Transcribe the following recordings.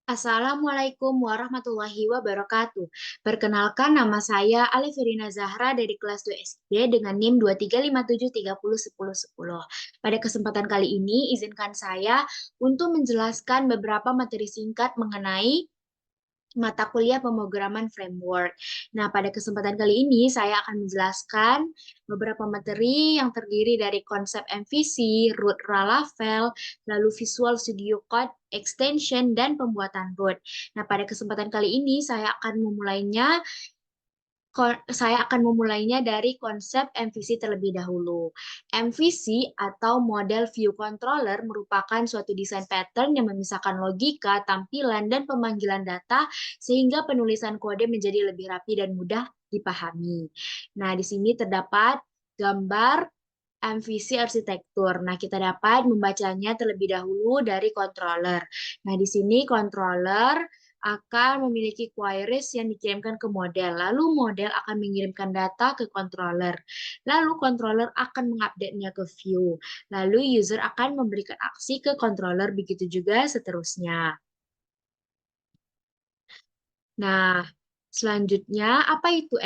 Assalamualaikum warahmatullahi wabarakatuh. Perkenalkan nama saya Alifirina Zahra dari kelas 2 SD dengan NIM 2357301010. Pada kesempatan kali ini, izinkan saya untuk menjelaskan beberapa materi singkat mengenai mata kuliah pemrograman framework. Nah, pada kesempatan kali ini saya akan menjelaskan beberapa materi yang terdiri dari konsep MVC, root Laravel, lalu Visual Studio Code, extension, dan pembuatan root. Nah, pada kesempatan kali ini saya akan memulainya dari konsep MVC terlebih dahulu. MVC atau Model View Controller merupakan suatu desain pattern yang memisahkan logika, tampilan, dan pemanggilan data sehingga penulisan kode menjadi lebih rapi dan mudah dipahami. Nah, di sini terdapat gambar MVC arsitektur. Nah, kita dapat membacanya terlebih dahulu dari controller. Nah, di sini controller akan memiliki queries yang dikirimkan ke model. Lalu model akan mengirimkan data ke controller. Lalu controller akan mengupdate-nya ke view. Lalu user akan memberikan aksi ke controller, begitu juga seterusnya. Nah, selanjutnya apa itu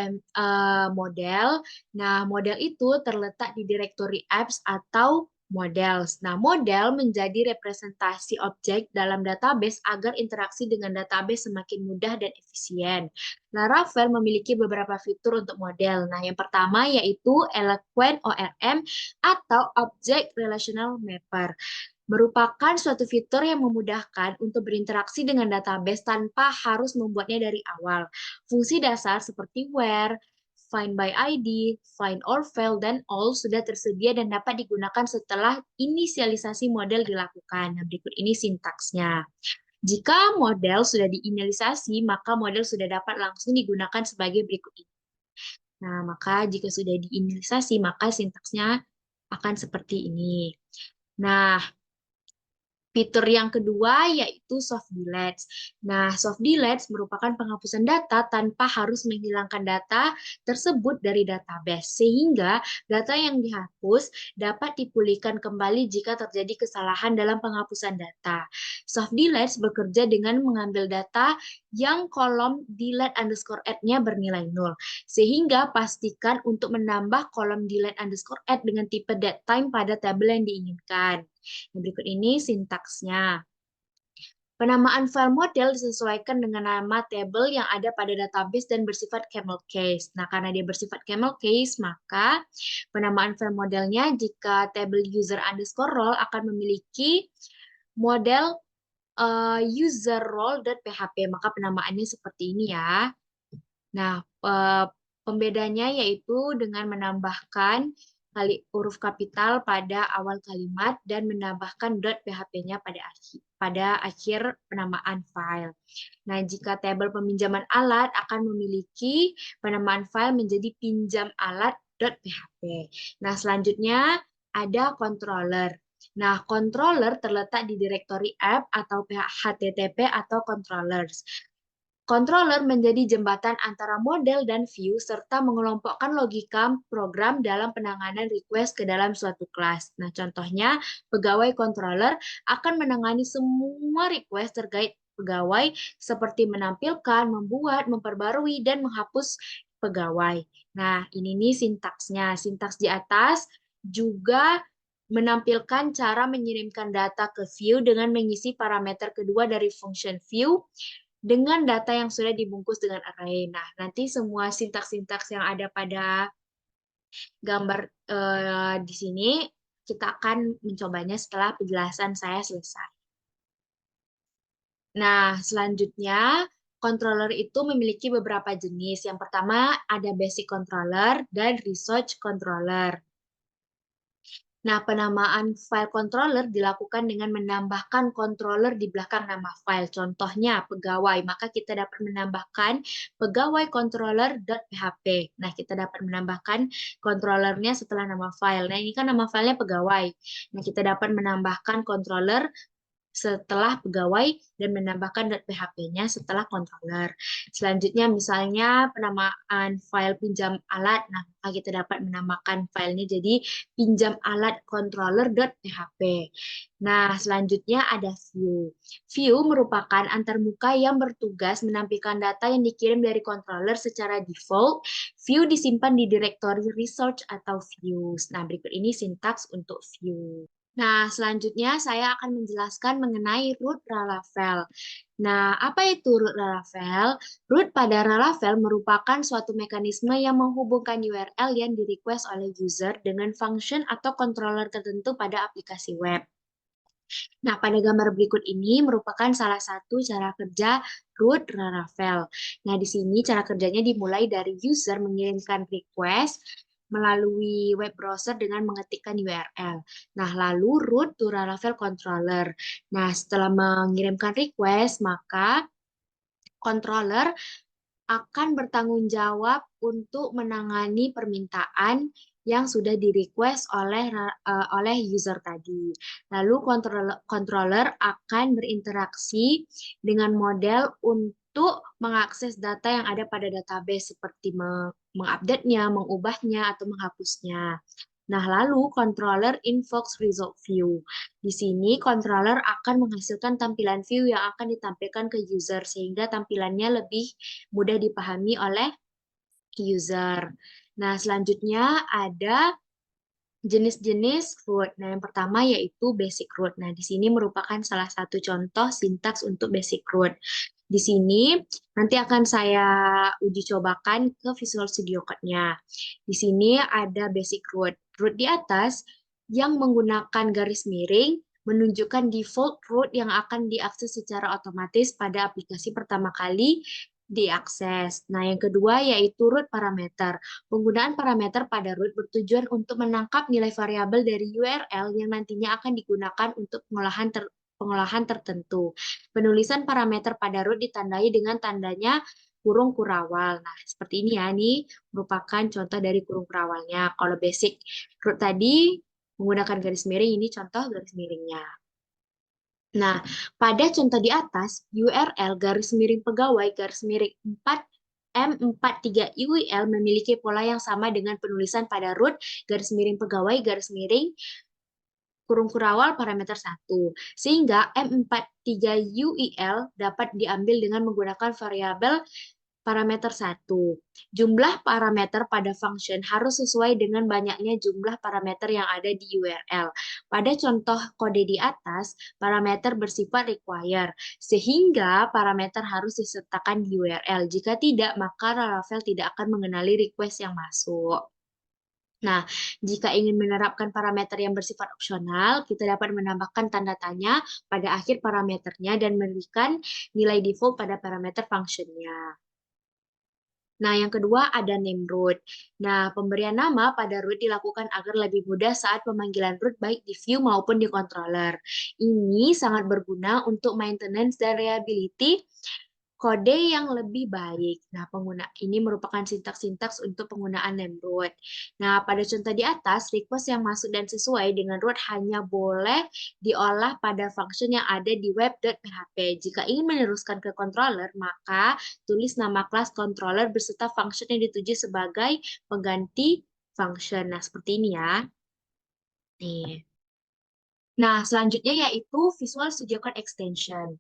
model? Nah, model itu terletak di direktori apps atau models. Nah, model menjadi representasi objek dalam database agar interaksi dengan database semakin mudah dan efisien. Laravel memiliki beberapa fitur untuk model. Nah, yang pertama yaitu Eloquent ORM atau Object Relational Mapper, merupakan suatu fitur yang memudahkan untuk berinteraksi dengan database tanpa harus membuatnya dari awal. Fungsi dasar seperti where, find by ID, find all file, dan all sudah tersedia dan dapat digunakan setelah inisialisasi model dilakukan. Nah, berikut ini sintaksnya. Jika model sudah diinisialisasi, maka model sudah dapat langsung digunakan sebagai berikut ini. Nah, maka jika sudah diinisialisasi, maka sintaksnya akan seperti ini. Nah, fitur yang kedua yaitu soft deletes. Nah, soft deletes merupakan penghapusan data tanpa harus menghilangkan data tersebut dari database, sehingga data yang dihapus dapat dipulihkan kembali jika terjadi kesalahan dalam penghapusan data. Soft deletes bekerja dengan mengambil data yang kolom delete underscore add-nya bernilai 0, sehingga pastikan untuk menambah kolom delete underscore add dengan tipe datetime pada tabel yang diinginkan. Nah, berikut ini sintaksnya. Penamaan file model disesuaikan dengan nama tabel yang ada pada database dan bersifat camel case. Nah, karena dia bersifat camel case, maka penamaan file modelnya jika tabel user underscore role akan memiliki model user role.php, maka penamaannya seperti ini ya. Nah, pembedanya yaitu dengan menambahkan huruf kapital pada awal kalimat dan menambahkan .php-nya pada akhir penamaan file. Nah, jika tabel peminjaman alat akan memiliki penamaan file menjadi pinjam alat.php. Nah, selanjutnya ada controller. Nah, controller terletak di direktori app atau HTTP atau controllers. Controller menjadi jembatan antara model dan view serta mengelompokkan logika program dalam penanganan request ke dalam suatu kelas. Nah, contohnya pegawai controller akan menangani semua request terkait pegawai seperti menampilkan, membuat, memperbarui, dan menghapus pegawai. Nah, ini nih sintaksnya. Sintaks di atas juga menampilkan cara mengirimkan data ke view dengan mengisi parameter kedua dari function view dengan data yang sudah dibungkus dengan array. Nah, nanti semua sintaks-sintaks yang ada pada gambar di sini, kita akan mencobanya setelah penjelasan saya selesai. Nah, selanjutnya, controller itu memiliki beberapa jenis. Yang pertama, ada basic controller dan research controller. Nah, penamaan file controller dilakukan dengan menambahkan controller di belakang nama file. Contohnya, pegawai. Maka kita dapat menambahkan pegawai controller.php. Nah, kita dapat menambahkan controllernya setelah nama file. Nah, ini kan nama filenya pegawai. Nah, kita dapat menambahkan controller setelah pegawai dan menambahkan .php-nya setelah controller. Selanjutnya misalnya penamaan file pinjam alat. Nah, maka kita dapat menamakan filenya jadi pinjam alat controller.php. Nah, selanjutnya ada view. View merupakan antarmuka yang bertugas menampilkan data yang dikirim dari controller secara default. View disimpan di direktori research atau views. Nah, berikut ini sintaks untuk view. Nah, selanjutnya saya akan menjelaskan mengenai root Laravel. Nah, apa itu root Laravel? Root pada Laravel merupakan suatu mekanisme yang menghubungkan URL yang di-request oleh user dengan function atau controller tertentu pada aplikasi web. Nah, pada gambar berikut ini merupakan salah satu cara kerja root Laravel. Nah, di sini cara kerjanya dimulai dari user mengirimkan request melalui web browser dengan mengetikkan URL. Nah, lalu root to Laravel controller. Nah, setelah mengirimkan request, maka controller akan bertanggung jawab untuk menangani permintaan yang sudah di-request oleh user tadi. Lalu controller akan berinteraksi dengan model untuk mengakses data yang ada pada database seperti mengupdate-nya, mengubahnya, atau menghapusnya. Nah, lalu controller invokes result view. Di sini controller akan menghasilkan tampilan view yang akan ditampilkan ke user sehingga tampilannya lebih mudah dipahami oleh user. Nah, selanjutnya ada jenis-jenis root. Nah, yang pertama yaitu basic root. Nah, di sini merupakan salah satu contoh sintaks untuk basic root. Di sini nanti akan saya uji cobakan ke Visual Studio Code-nya. Di sini ada basic root. Root di atas yang menggunakan garis miring menunjukkan default root yang akan diakses secara otomatis pada aplikasi pertama kali diakses. Nah, yang kedua yaitu root parameter. Penggunaan parameter pada root bertujuan untuk menangkap nilai variabel dari URL yang nantinya akan digunakan untuk pengolahan tertentu. Penulisan parameter pada root ditandai dengan tandanya kurung kurawal. Nah, seperti ini ya, ini merupakan contoh dari kurung kurawalnya. Kalau basic root tadi menggunakan garis miring, ini contoh garis miringnya. Nah, pada contoh di atas, URL garis miring pegawai garis miring 4 M43 UIL memiliki pola yang sama dengan penulisan pada root garis miring pegawai garis miring kurung kurawal parameter 1. Sehingga M43 UIL dapat diambil dengan menggunakan variabel parameter 1. Jumlah parameter pada function harus sesuai dengan banyaknya jumlah parameter yang ada di URL. Pada contoh kode di atas, parameter bersifat require, sehingga parameter harus disertakan di URL. Jika tidak, maka Laravel tidak akan mengenali request yang masuk. Nah, jika ingin menerapkan parameter yang bersifat opsional, kita dapat menambahkan tanda tanya pada akhir parameternya dan memberikan nilai default pada parameter functionnya. Nah, yang kedua ada name root. Nah, pemberian nama pada root dilakukan agar lebih mudah saat pemanggilan root baik di view maupun di controller. Ini sangat berguna untuk maintenance dan reliability kode yang lebih baik. Nah, pengguna ini merupakan sintaks-sintaks untuk penggunaan name root. Nah, pada contoh di atas, request yang masuk dan sesuai dengan root hanya boleh diolah pada function yang ada di web.php. Jika ingin meneruskan ke controller, maka tulis nama kelas controller beserta function yang dituju sebagai pengganti function. Nah, seperti ini ya. Nih. Nah, selanjutnya yaitu Visual Studio Code Extension.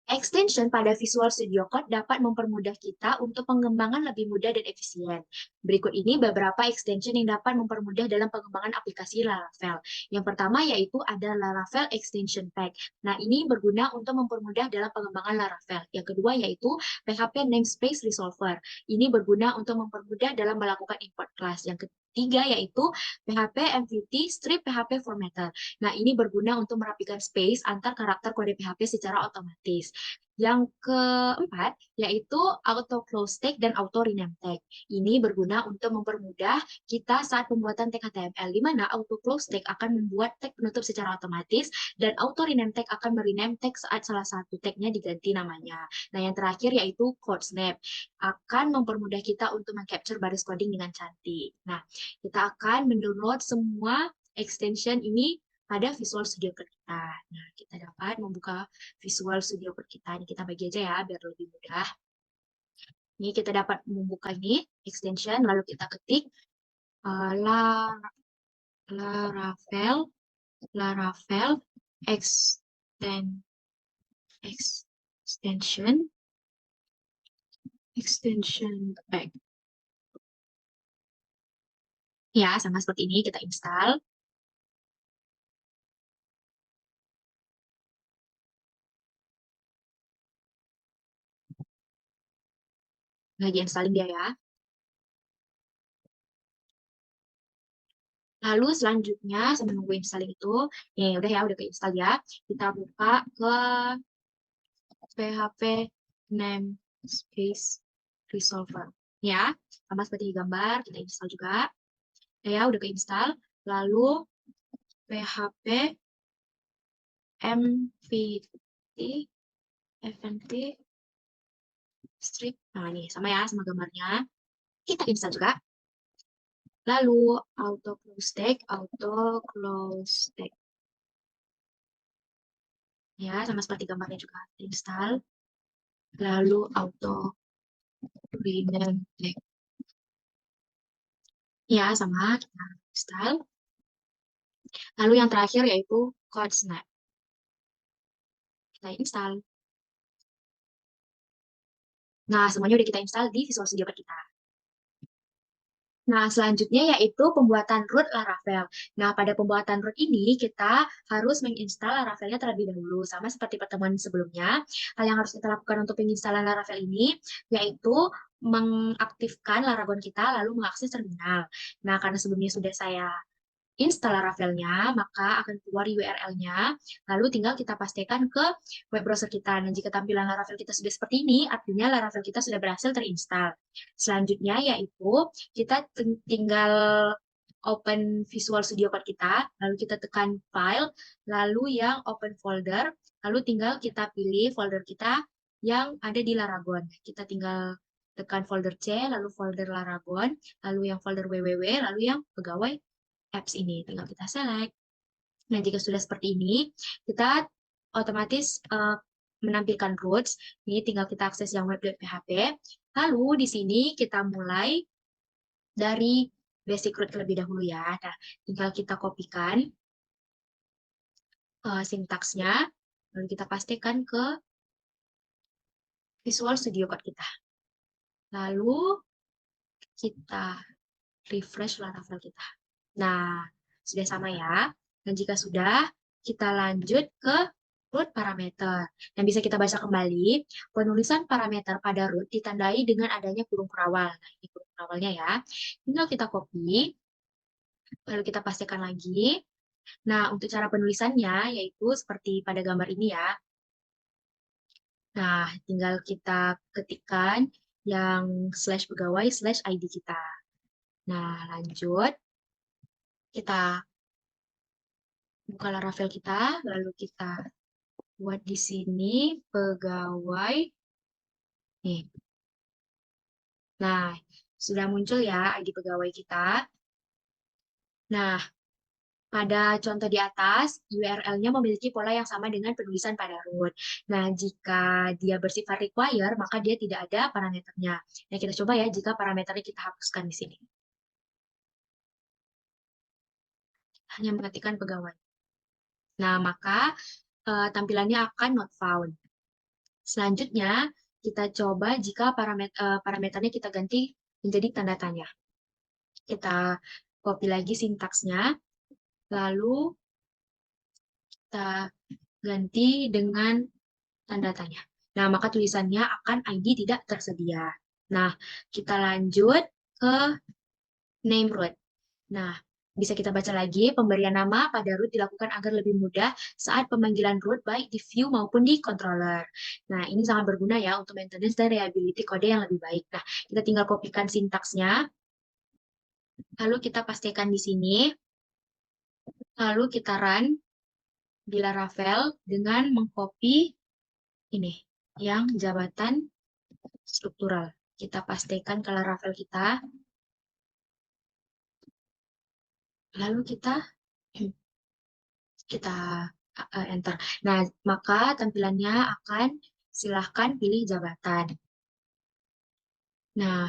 Extension pada Visual Studio Code dapat mempermudah kita untuk pengembangan lebih mudah dan efisien. Berikut ini beberapa extension yang dapat mempermudah dalam pengembangan aplikasi Laravel. Yang pertama yaitu ada Laravel Extension Pack. Nah, ini berguna untuk mempermudah dalam pengembangan Laravel. Yang kedua yaitu PHP Namespace Resolver. Ini berguna untuk mempermudah dalam melakukan import class. Yang ketiga yaitu PHP MVT Strip PHP Formatter. Nah, ini berguna untuk merapikan space antar karakter kode PHP secara otomatis. Yang keempat, yaitu auto close tag dan auto rename tag. Ini berguna untuk mempermudah kita saat pembuatan tag HTML, di mana auto close tag akan membuat tag penutup secara otomatis, dan auto rename tag akan merename tag saat salah satu tagnya diganti namanya. Nah, yang terakhir yaitu code snap. Akan mempermudah kita untuk mengcapture baris coding dengan cantik. Nah, kita akan mendownload semua extension ini pada Visual Studio Code kita. Nah, kita dapat membuka Visual Studio Code kita. Ini kita bagi aja ya, biar lebih mudah. Ini kita dapat membuka ini, extension, lalu kita ketik Laravel, Laravel extension pack. Ya, sama seperti ini kita install. Lagi installing dia ya. Lalu selanjutnya, sambil menunggu installing itu, udah ya, udah keinstall ya. Kita buka ke PHP namespace resolver. Ya, sama seperti gambar, kita install juga. Ya, udah keinstall. Lalu PHP MVT FNT strip. Nah, ini sama ya, sama gambarnya. Kita install juga. Lalu auto close tag. Ya, sama seperti gambarnya juga install. Lalu auto rename tag. Ya, sama kita install. Lalu yang terakhir yaitu code snap. Kita install. Nah, semuanya udah kita install di Visual Studio Code kita. Nah, selanjutnya yaitu pembuatan root Laravel. Nah, pada pembuatan root ini kita harus menginstal Laravelnya terlebih dahulu. Sama seperti pertemuan sebelumnya, hal yang harus kita lakukan untuk penginstalan Laravel ini yaitu mengaktifkan Laragon kita lalu mengakses terminal. Nah, karena sebelumnya sudah saya install Laravelnya, maka akan keluar URL-nya, lalu tinggal kita pastikan ke web browser kita. Dan jika tampilan Laravel kita sudah seperti ini, artinya Laravel kita sudah berhasil terinstall. Selanjutnya yaitu kita tinggal open Visual Studio Code kita, lalu kita tekan File, lalu yang Open Folder, lalu tinggal kita pilih folder kita yang ada di Laragon. Kita tinggal tekan folder C, lalu folder Laragon, lalu yang folder www, lalu yang pegawai apps ini. Tinggal kita select. Nah, jika sudah seperti ini, kita otomatis menampilkan routes. Ini tinggal kita akses yang web.php. Lalu di sini kita mulai dari basic root terlebih dahulu ya. Nah, tinggal kita kopikan sintaksnya, lalu kita pastikan ke Visual Studio Code kita. Lalu kita refresh Laravel kita. Nah, sudah sama ya. Dan jika sudah, kita lanjut ke root parameter. Yang bisa kita baca kembali, penulisan parameter pada root ditandai dengan adanya kurung perawal. Nah, ini kurung perawalnya ya. Tinggal kita copy, lalu kita pastikan lagi. Nah, untuk cara penulisannya, yaitu seperti pada gambar ini ya. Nah, tinggal kita ketikkan yang /pegawai/id kita. Nah, lanjut. Kita buka Laravel kita, lalu kita buat di sini pegawai. Nih. Nah, sudah muncul ya ID pegawai kita. Nah, pada contoh di atas, URL-nya memiliki pola yang sama dengan penulisan pada root. Nah, jika dia bersifat require, maka dia tidak ada parameternya. Nah, kita coba ya jika parameternya kita hapuskan di sini. Hanya mengetikkan pegawai. Nah, maka tampilannya akan not found. Selanjutnya, kita coba jika parameternya kita ganti menjadi tanda tanya. Kita copy lagi sintaksnya, lalu kita ganti dengan tanda tanya. Nah, maka tulisannya akan ID tidak tersedia. Nah, kita lanjut ke name root. Nah, bisa kita baca lagi, pemberian nama pada root dilakukan agar lebih mudah saat pemanggilan root baik di view maupun di controller. Nah, ini sangat berguna ya untuk maintenance dan reliability kode yang lebih baik. Nah, kita tinggal kopikan sintaksnya, lalu kita pastikan di sini, lalu kita run di Laravel dengan mengcopy ini, yang jabatan struktural. Kita pastikan ke Laravel kita, lalu kita Kita enter. Nah, maka tampilannya akan silahkan pilih jabatan. Nah,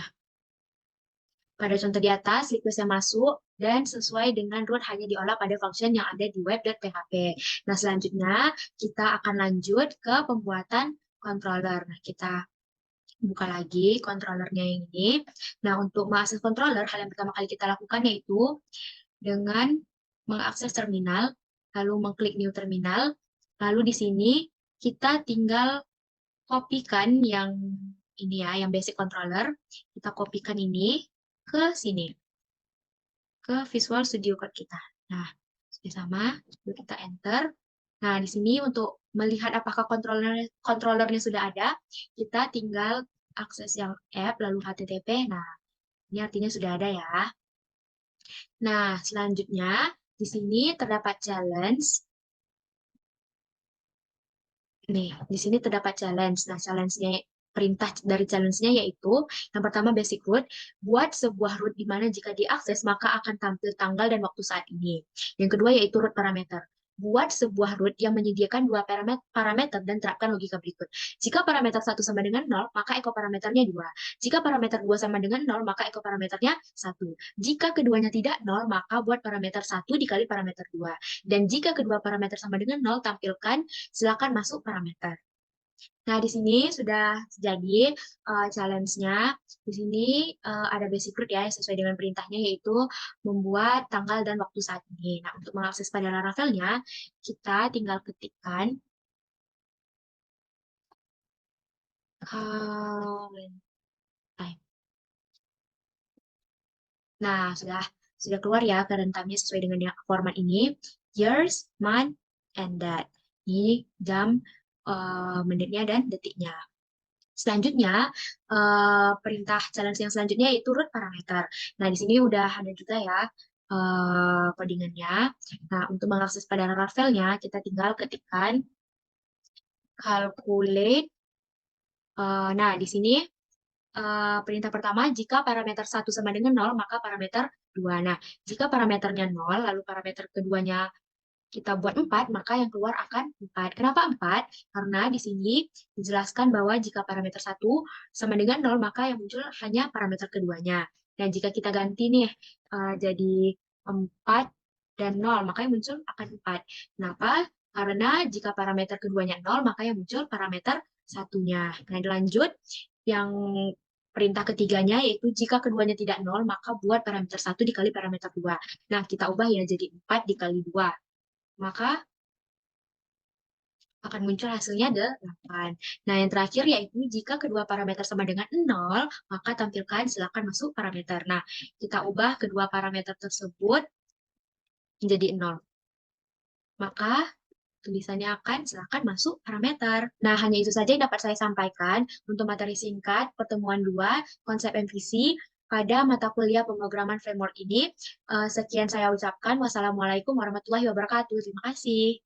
pada contoh di atas, request yang masuk dan sesuai dengan root hanya diolah pada function yang ada di web.php. Nah, selanjutnya kita akan lanjut ke pembuatan controller. Nah, kita buka lagi controllernya yang ini. Nah, untuk mengakses controller, hal yang pertama kali kita lakukan yaitu dengan mengakses terminal, lalu mengklik new terminal, lalu di sini kita tinggal kopikan yang ini ya, yang basic controller. Kita kopikan ini ke sini, ke Visual Studio Code kita. Nah, sudah sama, lalu kita enter. Nah, di sini untuk melihat apakah controllernya sudah ada, kita tinggal akses yang app, lalu HTTP. Nah, ini artinya sudah ada ya. Nah, selanjutnya di sini terdapat challenge. Nih, di sini terdapat challenge. Nah, challenge-nya perintah dari challenge-nya yaitu yang pertama basic root, buat sebuah root di mana jika diakses maka akan tampil tanggal dan waktu saat ini. Yang kedua yaitu root parameter. Buat sebuah root yang menyediakan dua parameter dan terapkan logika berikut. Jika parameter satu sama dengan 0, maka echo parameternya 2. Jika parameter 2 sama dengan 0, maka echo parameternya 1. Jika keduanya tidak 0, maka buat parameter 1 dikali parameter 2. Dan jika kedua parameter sama dengan 0, tampilkan silakan masuk parameter. Nah, di sini sudah jadi challenge-nya. Di sini ada basic root ya, sesuai dengan perintahnya, yaitu membuat tanggal dan waktu saat ini. Nah, untuk mengakses pada Laravel-nya, kita tinggal ketikkan calendar. Nah, sudah keluar ya kerentamnya sesuai dengan yang format ini. Years, month, and that. Ini jam, menitnya, dan detiknya. Selanjutnya, perintah challenge yang selanjutnya yaitu root parameter. Nah, di sini udah ada juga ya codingannya. Nah, untuk mengakses pada Laravel-nya, kita tinggal ketikkan calculate. Nah, di sini perintah pertama, jika parameter satu sama dengan 0, maka parameter 2. Nah, jika parameternya 0, lalu parameter keduanya kita buat 4, maka yang keluar akan 4. Kenapa 4? Karena di sini dijelaskan bahwa jika parameter satu sama dengan 0, maka yang muncul hanya parameter keduanya. Dan jika kita ganti nih jadi 4 dan 0, maka yang muncul akan 4. Kenapa? Karena jika parameter keduanya 0, maka yang muncul parameter satunya. Nah, lanjut yang perintah ketiganya yaitu jika keduanya tidak 0, maka buat parameter 1 dikali parameter 2. Nah, kita ubah ya jadi 4 dikali 2. Maka akan muncul hasilnya 8. Nah, yang terakhir yaitu jika kedua parameter sama dengan 0, maka tampilkan silakan masuk parameter. Nah, kita ubah kedua parameter tersebut menjadi 0. Maka tulisannya akan silakan masuk parameter. Nah, hanya itu saja yang dapat saya sampaikan untuk materi singkat pertemuan 2 konsep MVC pada mata kuliah pemrograman framework ini. Sekian saya ucapkan. Wassalamualaikum warahmatullahi wabarakatuh. Terima kasih.